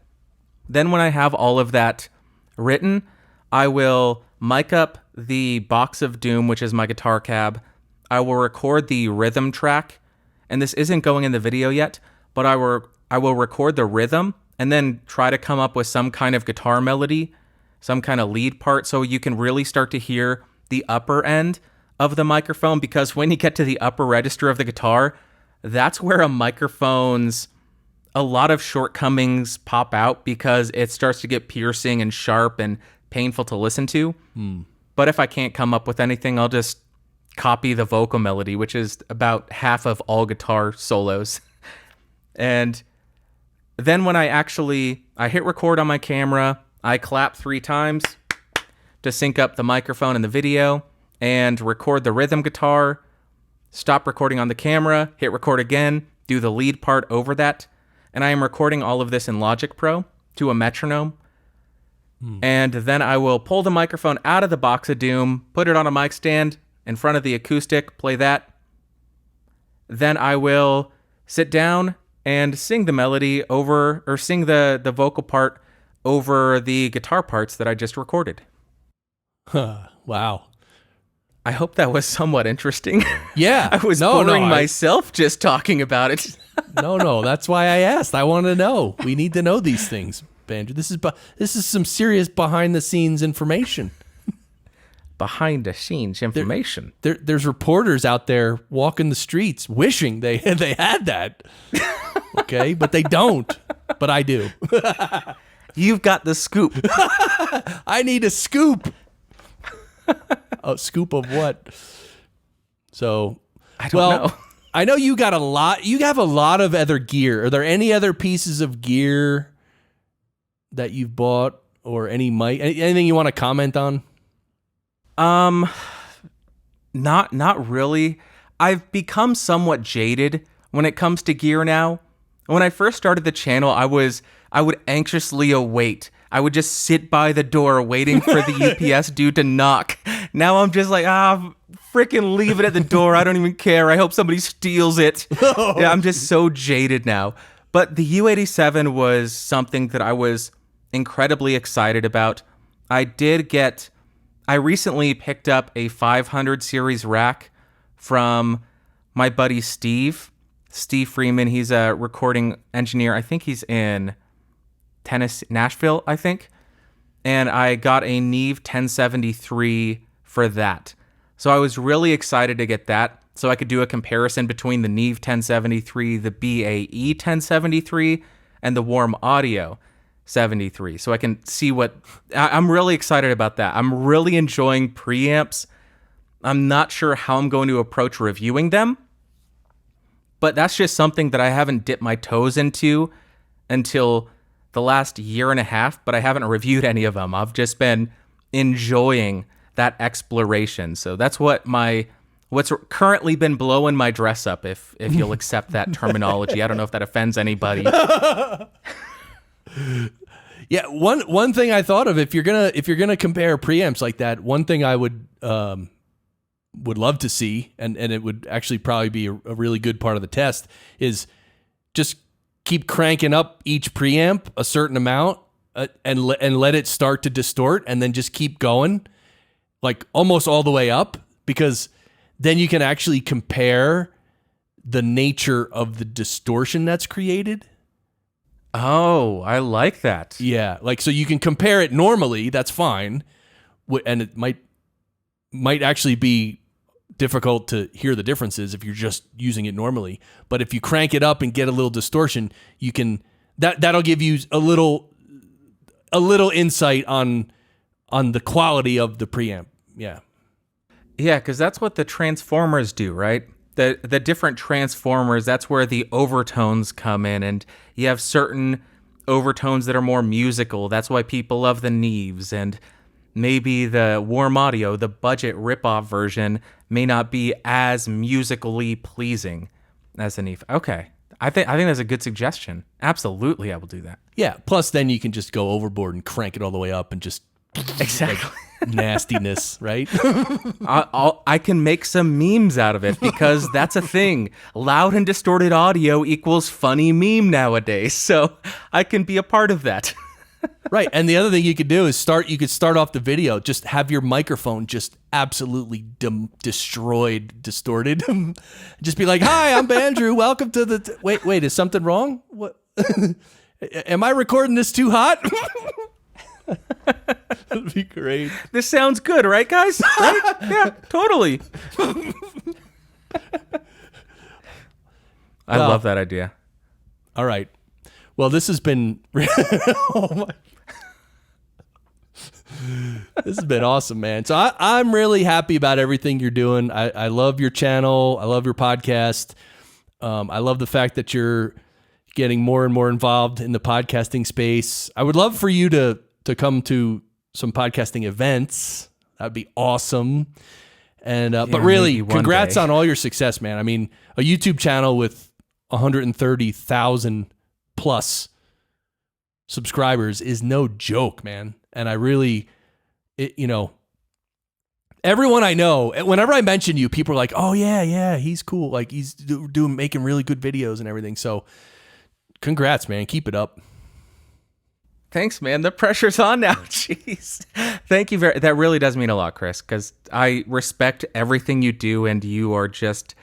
Then when I have all of that written, I will mic up the Box of Doom, which is my guitar cab. I will record the rhythm track, and this isn't going in the video yet, but I will record the rhythm and then try to come up with some kind of guitar melody, some kind of lead part, so you can really start to hear the upper end of the microphone, because when you get to the upper register of the guitar, that's where a microphone's a lot of shortcomings pop out, because it starts to get piercing and sharp and painful to listen to. But if I can't come up with anything, I'll just copy the vocal melody, which is about half of all guitar solos. And then when I hit record on my camera, I clap 3 times to sync up the microphone and the video and record the rhythm guitar, stop recording on the camera, hit record again, do the lead part over that. And I am recording all of this in Logic Pro to a metronome. And then I will pull the microphone out of the box of doom, put it on a mic stand in front of the acoustic, play that. Then I will sit down and sing the melody over, or sing the vocal part over the guitar parts that I just recorded. Wow. I hope that was somewhat interesting. Yeah. I was boring myself just talking about it. No, that's why I asked. I want to know. We need to know these things, Bandrew. This is some serious behind-the-scenes information. Behind-the-scenes information. There's reporters out there walking the streets wishing they had that. Okay, but they don't. But I do. You've got the scoop. I need a scoop. A scoop of what? So I don't know. I know you got a lot. You have a lot of other gear. Are there any other pieces of gear that you've bought, or any mic? Anything you want to comment on? Not really. I've become somewhat jaded when it comes to gear now. When I first started the channel, I would anxiously await. I would just sit by the door waiting for the UPS dude to knock. Now I'm just like, freaking leave it at the door. I don't even care. I hope somebody steals it. Yeah, I'm just so jaded now. But the U87 was something that I was incredibly excited about. I recently picked up a 500 series rack from my buddy Steve Freeman. He's a recording engineer. I think he's in Tennessee, Nashville, I think. And I got a Neve 1073 for that. So I was really excited to get that, so I could do a comparison between the Neve 1073, the BAE 1073, and the Warm Audio 73. So I can see I'm really excited about that. I'm really enjoying preamps. I'm not sure how I'm going to approach reviewing them, but that's just something that I haven't dipped my toes into until the last year and a half, but I haven't reviewed any of them. I've just been enjoying that exploration. So that's what's currently been blowing my dress up, if you'll accept that terminology. I don't know if that offends anybody. Yeah, one thing I thought of, if you're gonna compare preamps like that, one thing I would love to see, and it would actually probably be a really good part of the test, is just keep cranking up each preamp a certain amount and let it start to distort, and then just keep going, like almost all the way up, because then you can actually compare the nature of the distortion that's created. Oh, I like that. Yeah, like, so you can compare it normally, that's fine, and it might actually be difficult to hear the differences if you're just using it normally. But if you crank it up and get a little distortion, you can that'll give you a little insight on the quality of the preamp. Yeah. Yeah, because that's what the transformers do, right? The different transformers, that's where the overtones come in, and you have certain overtones that are more musical. That's why people love the Neves, and maybe the Warm Audio, the budget ripoff version, may not be as musically pleasing as the Neve. Okay, I think that's a good suggestion. Absolutely, I will do that. Yeah. Plus, then you can just go overboard and crank it all the way up and just exactly nastiness, right? I can make some memes out of it, because that's a thing. Loud and distorted audio equals funny meme nowadays, so I can be a part of that. Right, and the other thing you could do is start off the video, just have your microphone just absolutely distorted. Just be like, "Hi, I'm Bandrew. Welcome to the..." Wait, is something wrong? What? Am I recording this too hot? That'd be great. This sounds good, right, guys? Right? Yeah, totally. I love that idea. All right. Well, this has been this has been awesome, man. So I'm really happy about everything you're doing. I love your channel. I love your podcast. I love the fact that you're getting more and more involved in the podcasting space. I would love for you to come to some podcasting events. That'd be awesome. And but really, congrats on all your success, man. I mean, a YouTube channel with 130,000 plus subscribers is no joke, man. And I really, everyone I know, whenever I mention you, people are like, "Oh yeah, he's cool. Like he's making really good videos and everything." So, congrats, man. Keep it up. Thanks, man. The pressure's on now. Jeez. Thank you that really does mean a lot, Chris, because I respect everything you do, and you are just,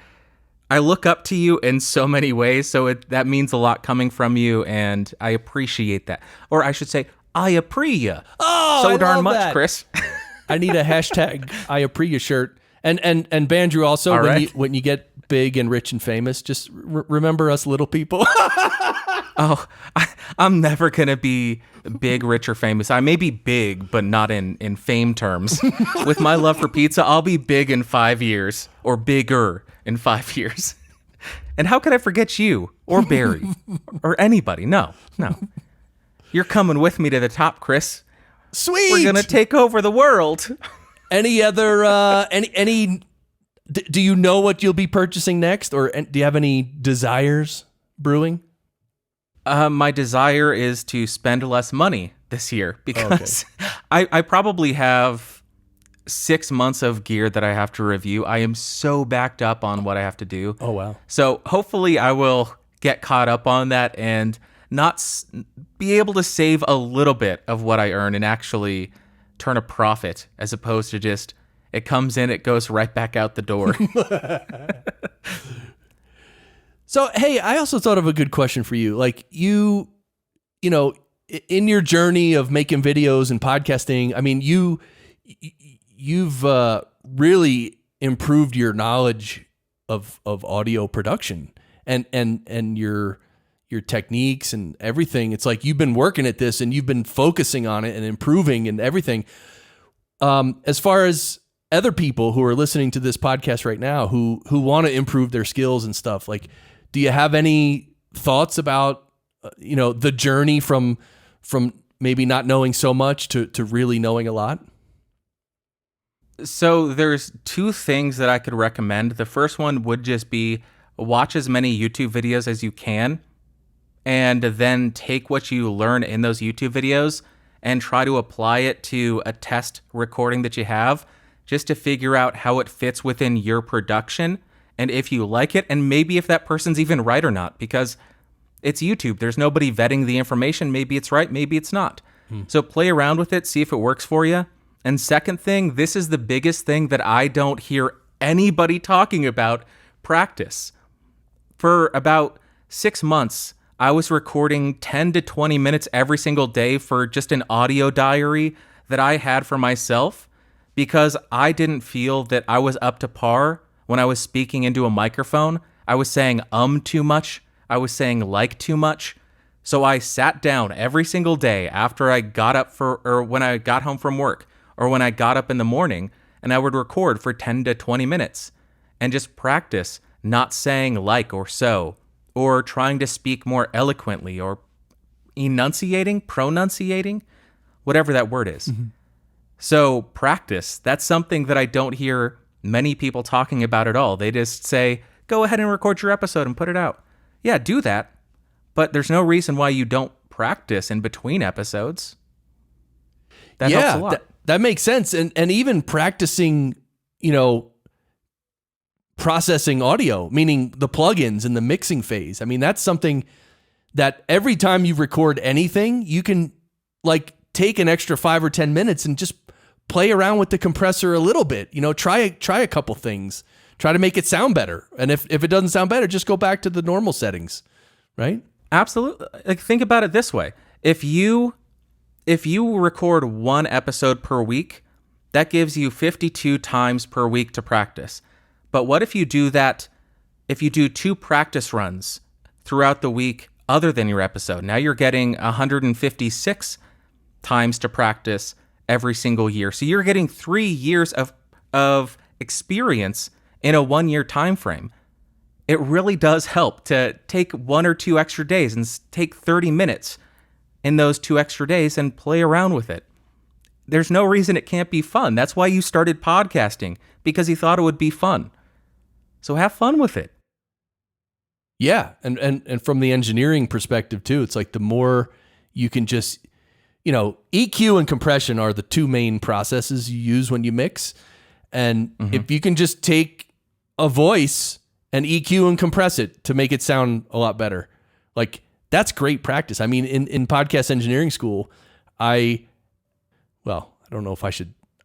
I look up to you in so many ways, so that means a lot coming from you, and I appreciate that. Or I should say, I appreciate you. Oh, so I darn love much, that. Chris. I need a hashtag I appreciate you shirt. And Bandrew, also, when you get big and rich and famous, just remember us little people. Oh, I'm never going to be big, rich, or famous. I may be big, but not in fame terms. With my love for pizza, I'll be big in 5 years, or bigger in 5 years. And how could I forget you, or Barry, or anybody? No. You're coming with me to the top, Chris. Sweet! We're going to take over the world. Any other, do you know what you'll be purchasing next? Or do you have any desires brewing? My desire is to spend less money this year because I probably have 6 months of gear that I have to review. I am so backed up on what I have to do. Oh, wow. So hopefully I will get caught up on that and not be able to save a little bit of what I earn and actually turn a profit, as opposed to just it comes in, it goes right back out the door. So, hey, I also thought of a good question for you. Like you know, in your journey of making videos and podcasting, I mean, you've really improved your knowledge of audio production and your techniques and everything. It's like you've been working at this and you've been focusing on it and improving and everything. As far as other people who are listening to this podcast right now who want to improve their skills and stuff, like, do you have any thoughts about, the journey from maybe not knowing so much to really knowing a lot? So there's 2 things that I could recommend. The first one would just be watch as many YouTube videos as you can, and then take what you learn in those YouTube videos and try to apply it to a test recording that you have, just to figure out how it fits within your production. And if you like it, and maybe if that person's even right or not, because it's YouTube. There's nobody vetting the information. Maybe it's right, maybe it's not. So play around with it, see if it works for you. And second thing, this is the biggest thing that I don't hear anybody talking about: practice. For about 6 months, I was recording 10 to 20 minutes every single day for just an audio diary that I had for myself, because I didn't feel that I was up to par. When I was speaking into a microphone, I was saying too much. I was saying like too much. So I sat down every single day after I got up or when I got home from work, or when I got up in the morning, and I would record for 10 to 20 minutes and just practice not saying like or so, or trying to speak more eloquently, or pronunciating, whatever that word is. Mm-hmm. So practice, that's something that I don't hear many people talking about at all. They just say, go ahead and record your episode and put it out. Yeah, do that. But there's no reason why you don't practice in between episodes. That helps a lot. That makes sense. And even practicing, processing audio, meaning the plugins and the mixing phase. I mean, that's something that every time you record anything, you can take an extra 5 or 10 minutes and just play around with the compressor a little bit, try a couple things, try to make it sound better. And if it doesn't sound better, just go back to the normal settings, right? Absolutely. Think about it this way. If you record 1 episode per week, that gives you 52 times per week to practice. But what if you do that, if you do 2 practice runs throughout the week other than your episode? Now you're getting 156 times to practice every single year. So you're getting 3 years of experience in a 1-year time frame. It really does help to take 1 or 2 extra days and take 30 minutes in those 2 extra days and play around with it. There's no reason it can't be fun. That's why you started podcasting, because you thought it would be fun. So have fun with it. Yeah, and from the engineering perspective too, it's like the more you can just, EQ and compression are the 2 main processes you use when you mix. And if you can just take a voice and EQ and compress it to make it sound a lot better, like that's great practice. I mean, in podcast engineering school, I don't know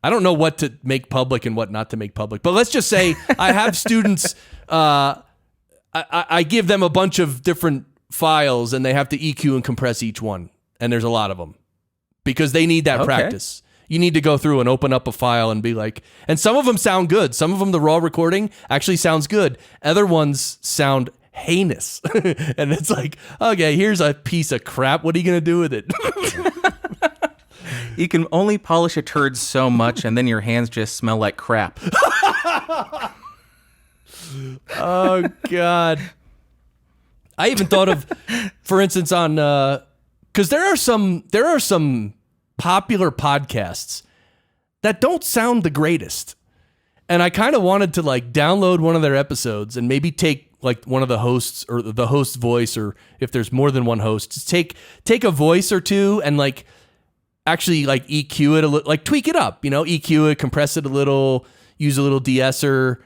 I don't know what to make public and what not to make public, but let's just say I have students, I give them a bunch of different files and they have to EQ and compress each one. And there's a lot of them because they need that practice. You need to go through and open up a file and be like, and some of them sound good. Some of them, the raw recording actually sounds good. Other ones sound heinous. And it's like, okay, here's a piece of crap. What are you going to do with it? You can only polish a turd so much, and then your hands just smell like crap. Oh, God. I even thought of, for instance, on, because there are some popular podcasts that don't sound the greatest. And I kind of wanted to like download one of their episodes and maybe take like one of the hosts or the host's voice, or if there's more than one host, just take a voice or two and like actually like EQ it a little, like tweak it up, EQ it, compress it a little, use a little de-esser.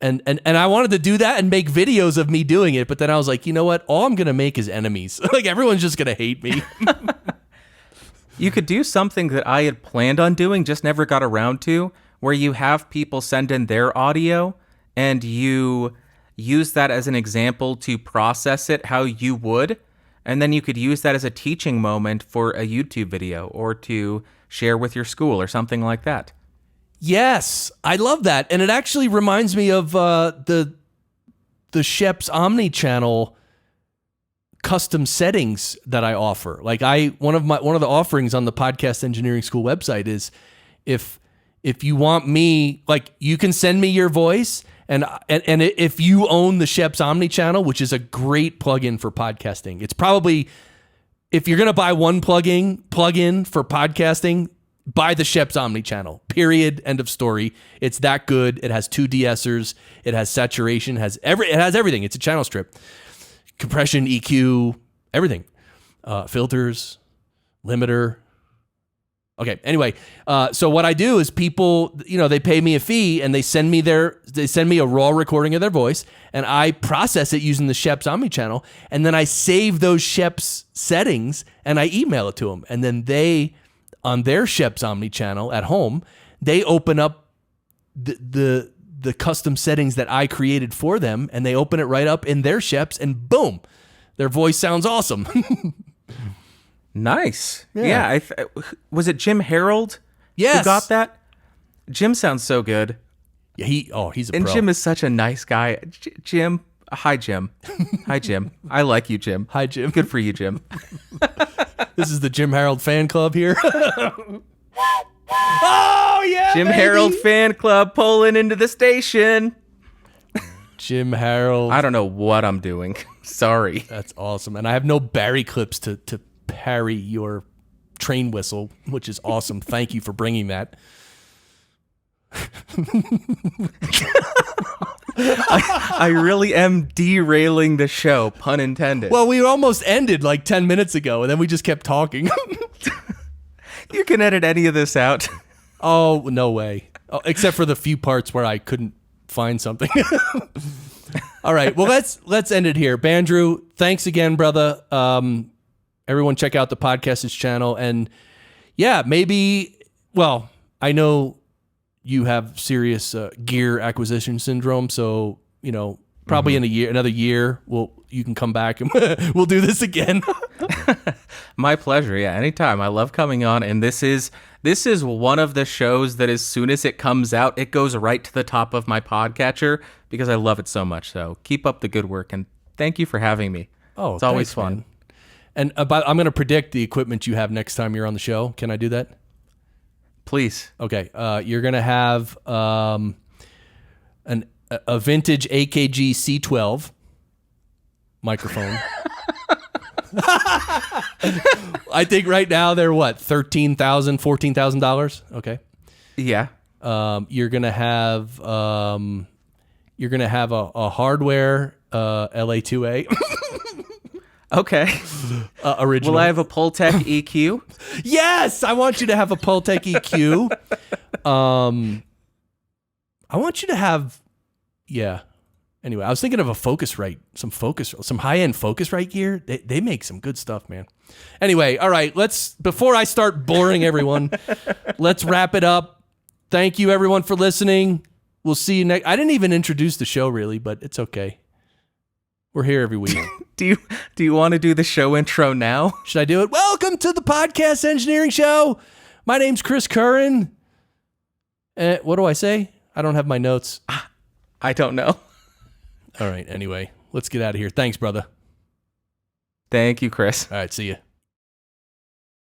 And I wanted to do that and make videos of me doing it. But then I was like, you know what? All I'm going to make is enemies. Like everyone's just going to hate me. You could do something that I had planned on doing, just never got around to, where you have people send in their audio and you use that as an example to process it how you would. And then you could use that as a teaching moment for a YouTube video or to share with your school or something like that. Yes, I love that. And it actually reminds me of the Sheps Omni-channel custom settings that I offer. Like one of the offerings on the Podcast Engineering School website is if you want me, like you can send me your voice and if you own the Sheps Omni-channel, which is a great plugin for podcasting. It's probably, if you're going to buy one plugin for podcasting, buy the Sheps Omni-channel, period, end of story. It's that good. It has 2 de-essers. It has saturation. It has everything. It's a channel strip. Compression, EQ, everything. Filters, limiter. Okay, anyway, so what I do is people, they pay me a fee and they send me a raw recording of their voice and I process it using the Sheps Omni-channel and then I save those Sheps settings and I email it to them. And then they, on their Sheps Omni-channel at home, they open up the custom settings that I created for them, and they open it right up in their Sheps, and boom, their voice sounds awesome. Nice. Yeah. Was it Jim Harold? Yes. Who got that? Jim sounds so good. Yeah, he's a and pro. Jim is such a nice guy. Jim. Hi, Jim. Hi, Jim. I like you, Jim. Hi, Jim. Good for you, Jim. This is the Jim Harold fan club here. Oh, yeah, Jim baby. Harold fan club pulling into the station. Jim Harold. I don't know what I'm doing. Sorry. That's awesome. And I have no Barry clips to parry your train whistle, which is awesome. Thank you for bringing that. I really am derailing the show, pun intended. Well, we almost ended like 10 minutes ago, and then we just kept talking. You can edit any of this out. Oh, no way. Oh, except for the few parts where I couldn't find something. All right. Well, let's end it here. Bandrew, thanks again, brother. Everyone check out the Podcastage channel. And yeah, maybe, well, I know you have serious gear acquisition syndrome. So, probably in another year, you can come back and we'll do this again. My pleasure. Yeah, anytime. I love coming on, and this is one of the shows that as soon as it comes out, it goes right to the top of my podcatcher because I love it so much. So keep up the good work, and thank you for having me. Oh, it's always thanks, fun. Man. And I'm going to predict the equipment you have next time you're on the show. Can I do that? Please. Okay. You're going to have a vintage AKG C12 microphone. I think right now they're what, $13,000, $14,000. Okay. Yeah. You're gonna have a hardware LA-2A. Okay. Original. Will I have a Pultec EQ? Yes, I want you to have a Pultec EQ. I want you to have, yeah. Anyway, I was thinking of a Focusrite, some high-end Focusrite gear. They make some good stuff, man. Anyway, all right, before I start boring everyone, let's wrap it up. Thank you, everyone, for listening. We'll see you next. I didn't even introduce the show, really, but it's okay. We're here every week. Do you want to do the show intro now? Should I do it? Welcome to the Podcast Engineering Show. My name's Chris Curran. What do I say? I don't have my notes. I don't know. All right, anyway, let's get out of here. Thanks, brother. Thank you, Chris. All right, see you.